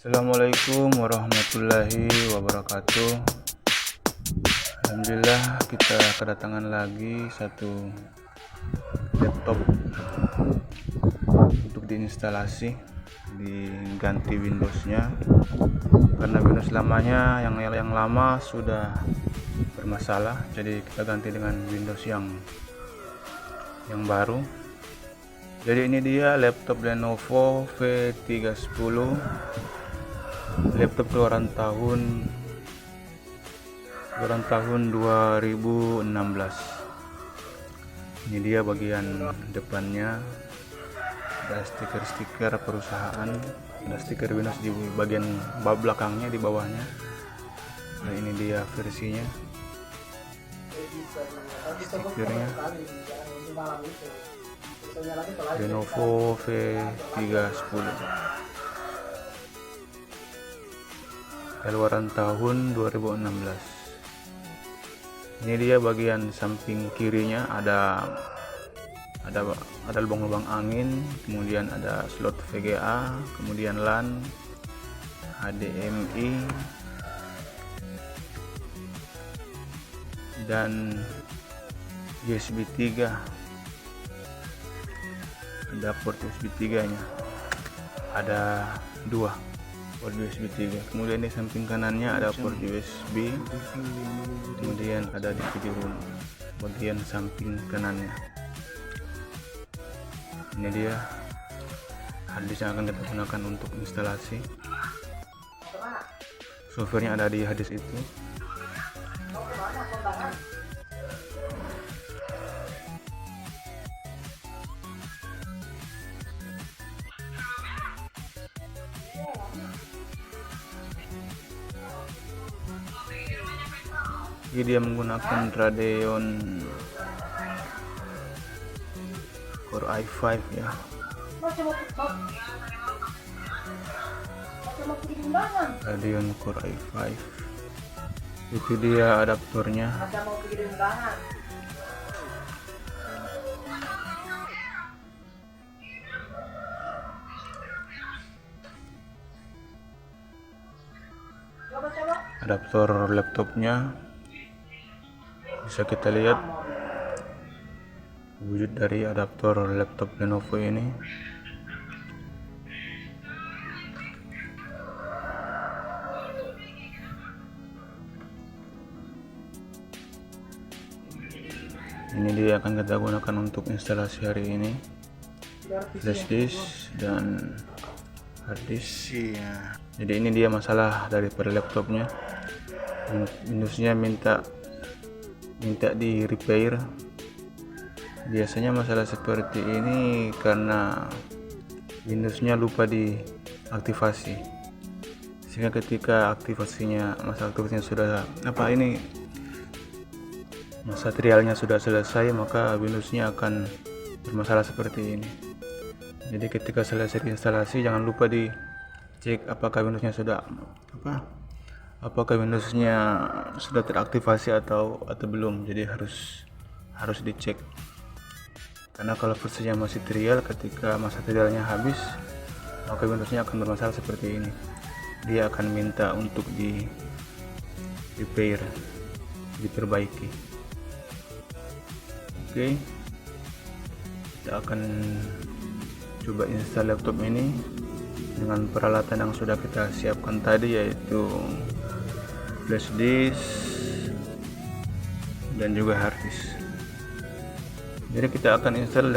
Assalamualaikum warahmatullahi wabarakatuh. Alhamdulillah kita kedatangan lagi satu laptop untuk diinstalasi, diganti Windowsnya karena Windows lamanya yang lama sudah bermasalah, jadi kita ganti dengan Windows yang baru. Jadi ini dia laptop Lenovo V310, laptop keluaran tahun 2016. Ini dia bagian depannya, ada stiker-stiker perusahaan, ada stiker Windows di bagian belakangnya, di bawahnya. Nah, ini dia versinya, stikernya Lenovo V310 keluaran tahun 2016. Ini dia bagian samping kirinya, ada lubang-lubang angin, kemudian ada slot VGA, kemudian LAN, HDMI, dan USB 3. Ada port USB 3 nya, ada dua port USB 3. Kemudian di samping kanannya ada port USB, kemudian ada DVD room bagian samping kanannya. Ini dia harddisk yang akan kita gunakan untuk instalasi. Softwarenya ada di harddisk itu. Jadi dia menggunakan Radeon Core i5 ya. Radeon Core i5. Itu dia adaptornya. Adaptor laptopnya bisa kita lihat wujud dari adaptor laptop Lenovo ini. Ini dia akan kita gunakan untuk instalasi hari ini, flash disk dan hard disk ya. Jadi ini dia masalah daripada laptopnya, Windowsnya minta di repair. Biasanya masalah seperti ini karena Windowsnya lupa diaktifasi, sehingga ketika masa aktivasinya sudah masa trialnya sudah selesai, maka Windowsnya akan bermasalah seperti ini. Jadi ketika selesai instalasi, jangan lupa dicek apakah Windowsnya sudah teraktivasi atau belum. Jadi harus dicek, karena kalau versinya masih trial, ketika masa trialnya habis, maka Windowsnya akan bermasalah seperti ini. Dia akan minta untuk di repair, diperbaiki. Oke, kita akan coba install laptop ini dengan peralatan yang sudah kita siapkan tadi, yaitu flash disk dan juga hard disk. Jadi kita akan install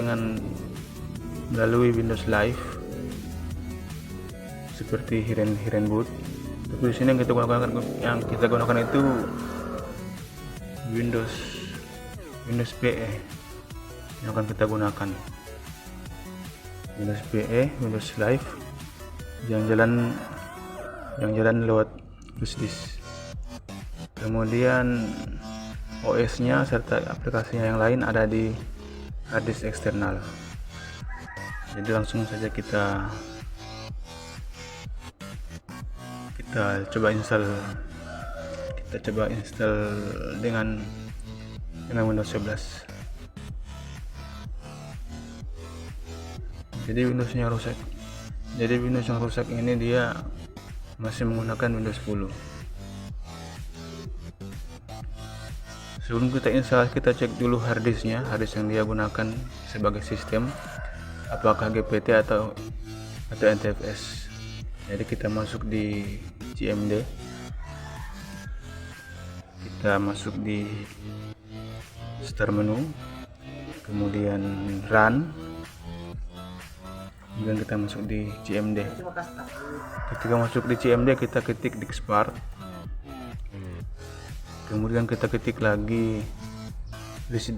melalui Windows Live seperti Hiren Boot. Tapi di sini yang kita gunakan itu Windows PE yang akan kita gunakan. Windows PE, Windows Live yang jalan lewat flash disk. Kemudian OS-nya serta aplikasinya yang lain ada di hard disk eksternal. Jadi langsung saja kita coba install dengan Windows 11. Jadi Windows yang rusak ini dia masih menggunakan Windows 10. Sebelum kita install, kita cek dulu harddisknya, harddisk yang dia gunakan sebagai sistem, apakah GPT atau NTFS. Jadi kita masuk di CMD, kita masuk di start menu, kemudian run, kemudian kita masuk di CMD. Ketika masuk di CMD, kita ketik diskpart, kemudian kita ketik lagi list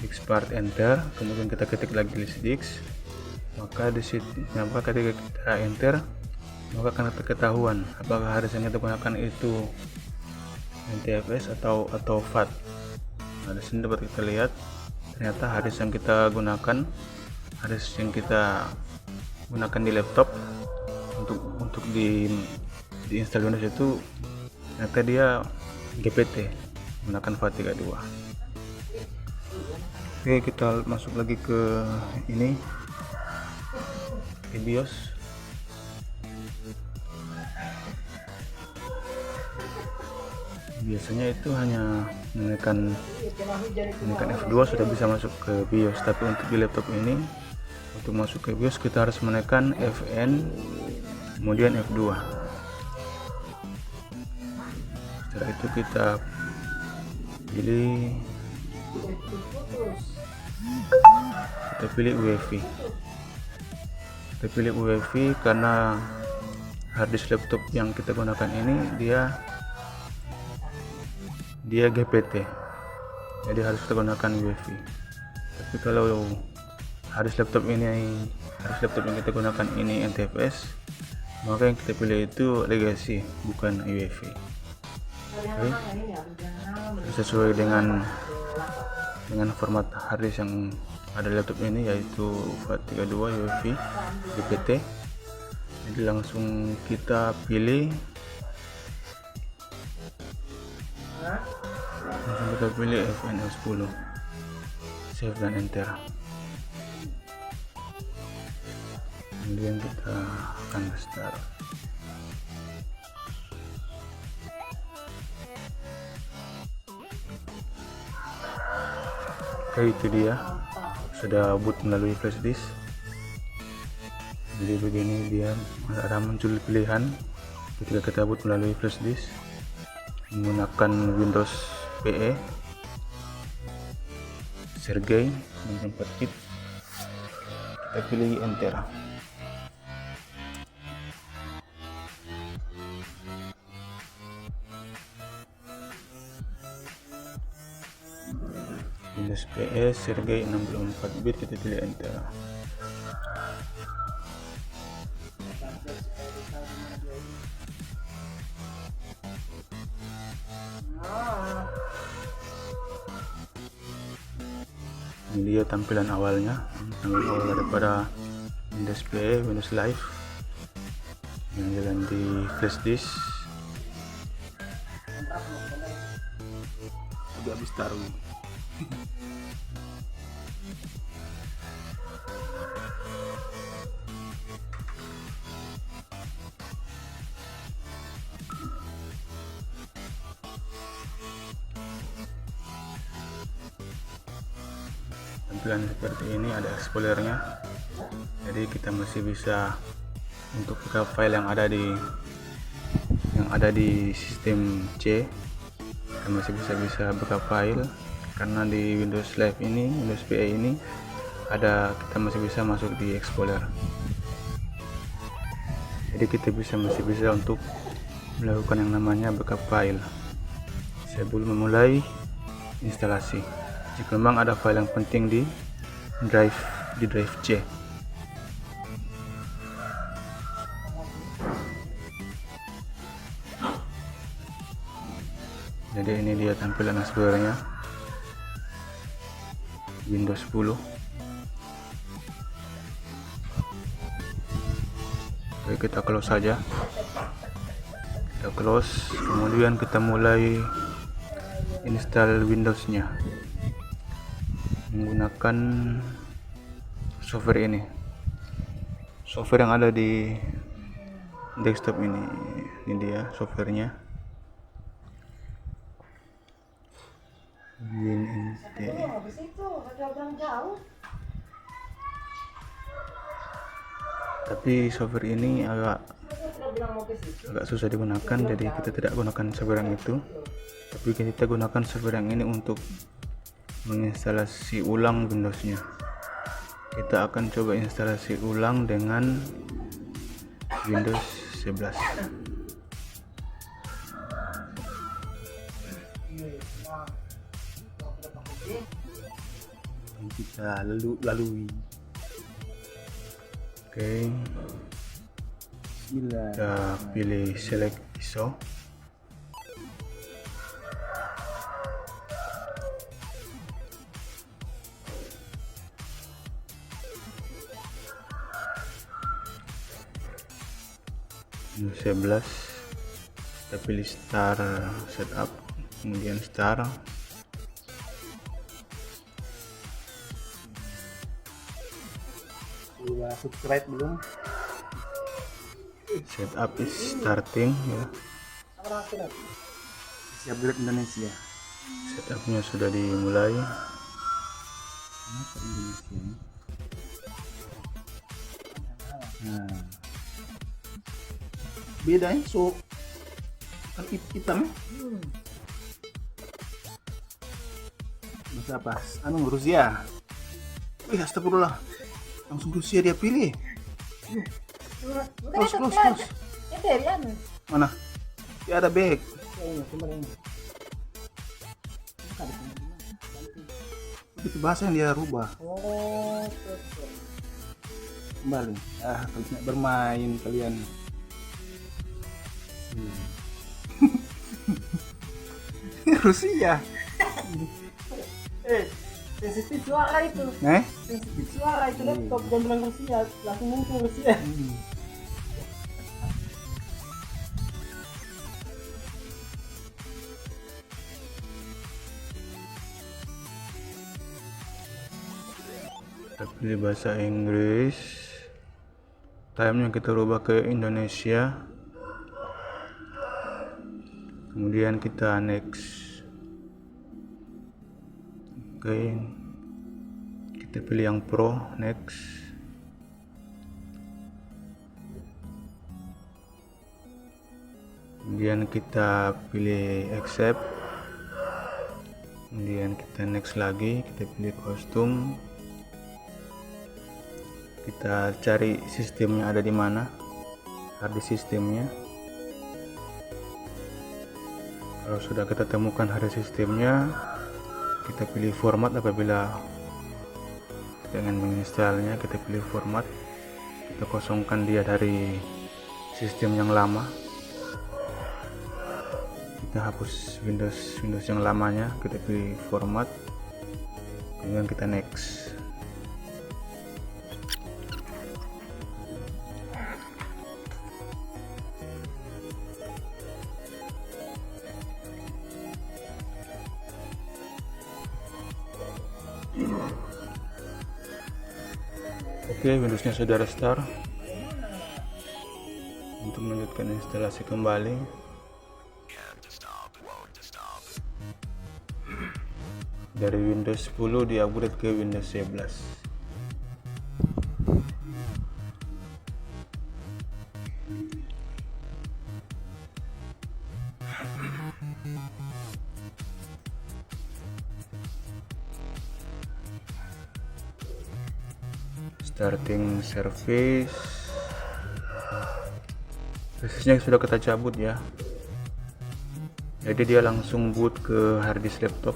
diskpart, enter, kemudian kita ketik lagi list disk. Maka di situ, ketika kita enter, maka akan ketahuan apakah harddisk yang kita gunakan itu NTFS atau FAT. Nah, di sini dapat kita lihat ternyata harddisk yang kita gunakan, harddisk yang kita gunakan di laptop untuk di install Windows itu ternyata dia GPT menggunakan FAT32. Oke, kita masuk lagi ke ini, ke BIOS. Biasanya itu hanya menekan F2 sudah bisa masuk ke BIOS, tapi untuk di laptop ini, untuk masuk ke BIOS kita harus menekan Fn kemudian F2. Setelah itu kita pilih UEFI. Kita pilih UEFI karena harddisk laptop yang kita gunakan ini dia GPT, jadi harus kita gunakan UEFI. Tapi kalau harddisk laptop yang kita gunakan ini NTFS, maka yang kita pilih itu legacy, bukan UEFI. Okay. Sesuai dengan format harddisk yang ada di laptop ini, yaitu FAT32 UEFI GPT. Jadi langsung kita pilih FN10, save dan enter. Kemudian kita akan start. Oke, itu dia sudah boot melalui flash disk. Jadi begini dia ada muncul pilihan ketika kita boot melalui flash disk menggunakan Windows PE Sergey 64 bit. Kita pilih enter. Windows PE Sergey 64 bit, kita pilih enter. Ini dia tampilan awalnya, tampilan awal daripada Windows PE, Windows Live yang jalan di flash disk. Sudah habis taruh. Tampilan seperti ini, ada explorer-nya, jadi kita masih bisa untuk buka file yang ada di sistem C, kita masih bisa buka file karena di Windows Live ini, Windows PE ini kita masih bisa masuk di explorer. Jadi kita masih bisa untuk melakukan yang namanya backup file sebelum memulai instalasi. Jika memang ada file yang penting di drive C. Jadi ini dia tampilan explorer-nya Windows 10. Oke, kita close saja. Kita close, kemudian kita mulai install Windows-nya menggunakan software ini. Software yang ada di desktop ini dia softwarenya WinNT. Tapi software ini agak susah digunakan, jadi kita tidak gunakan software yang itu, tapi kita gunakan software yang ini untuk menginstalasi ulang Windowsnya. Kita akan coba instalasi ulang dengan Windows 11. Kita lalui. Oke. Kita pilih select ISO. Windows 11. Kita pilih start setup, kemudian start. Udah subscribe belum? Setup is starting ya. Siap buat Indonesia. Setupnya sudah dimulai. Kenapa Indonesia? Nah, beda ya, so kan hitam. Masa apa? Anu Rusia. Wih, astagfirullah. Langsung Rusia dia pilih. Close. Mana? Ya ada back. Itu bahasa yang dia rubah. Kembali. Kalian bermain kalian. Rusia. Sensitif suara itu. Sensitif suara itu laptop, jangan bilang Rusia, langsung muncul Rusia. Kita pilih bahasa Inggris. Time-nya kita rubah ke Indonesia. Kemudian kita next. Oke, kita pilih yang Pro, next. Kemudian kita pilih accept. Kemudian kita next lagi, kita pilih kostum. Kita cari sistemnya ada di mana, hard disk sistemnya. Kalau sudah kita temukan hard disk sistemnya, kita pilih format. Apabila dengan menginstalnya, kita pilih format, kita kosongkan dia dari sistem yang lama, kita hapus Windows yang lamanya, kita pilih format, kemudian kita next. Oke, Windowsnya sudah restart. Untuk melanjutkan instalasi kembali, dari Windows 10 di-upgrade ke Windows 11. Starting service. Prosesnya sudah kita cabut ya. Jadi dia langsung boot ke hard disk laptop,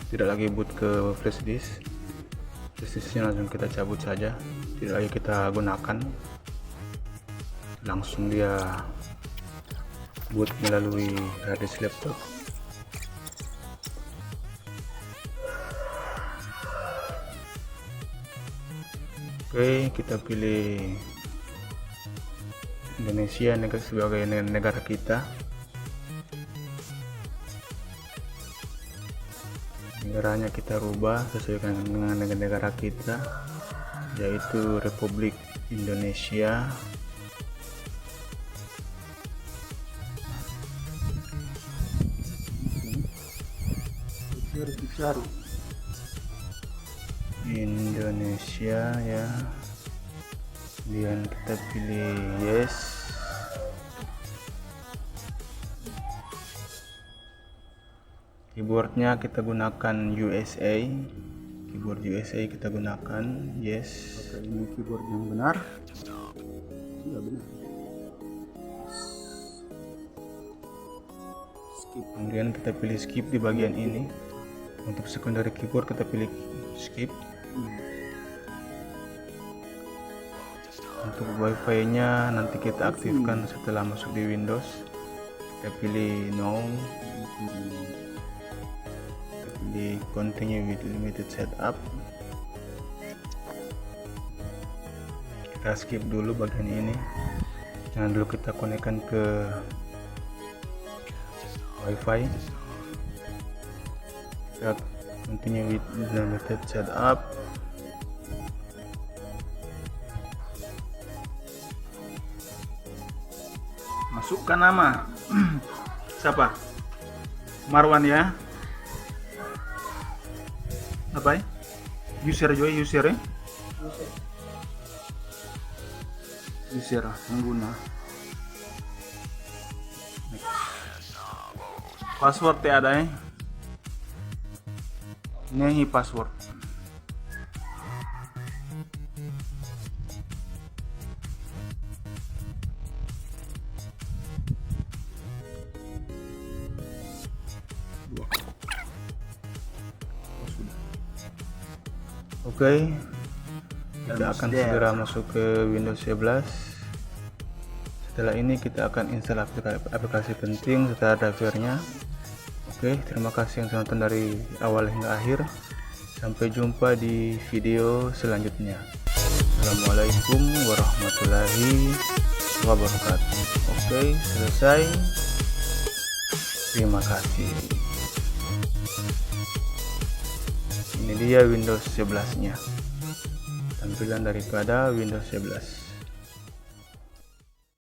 tidak lagi boot ke flash disk. Flash disknya langsung kita cabut saja, tidak lagi kita gunakan. Langsung dia boot melalui hard disk laptop. Oke, kita pilih Indonesia sebagai negara kita. Negaranya kita rubah sesuai dengan negara kita, yaitu Republik Indonesia. harus dicari Indonesia ya, kemudian kita pilih yes. Keyboardnya kita gunakan USA, keyboard USA kita gunakan yes. Oke, ini keyboard yang benar. Iya benar. Skip. Kemudian kita pilih skip di bagian ini. Untuk secondary keyboard kita pilih skip. Untuk wifi nya nanti kita aktifkan setelah masuk di Windows. Kita pilih no, kita pilih continue with limited setup. Kita skip dulu bagian ini, jangan dulu kita konekkan ke wifi. Kita continue with limited setup. Masukkan nama. Siapa? Marwan ya. Apa ya? User juga user ya. User pengguna. Password ya ada ya. Ini password. Oke, kita akan segera masuk ke Windows 11. Setelah ini kita akan install aplikasi penting serta drivernya. Oke, terima kasih yang sudah nonton dari awal hingga akhir. Sampai jumpa di video selanjutnya. Assalamualaikum warahmatullahi wabarakatuh. Oke, selesai. Terima kasih. Ini dia Windows 11 nya, tampilan daripada Windows 11.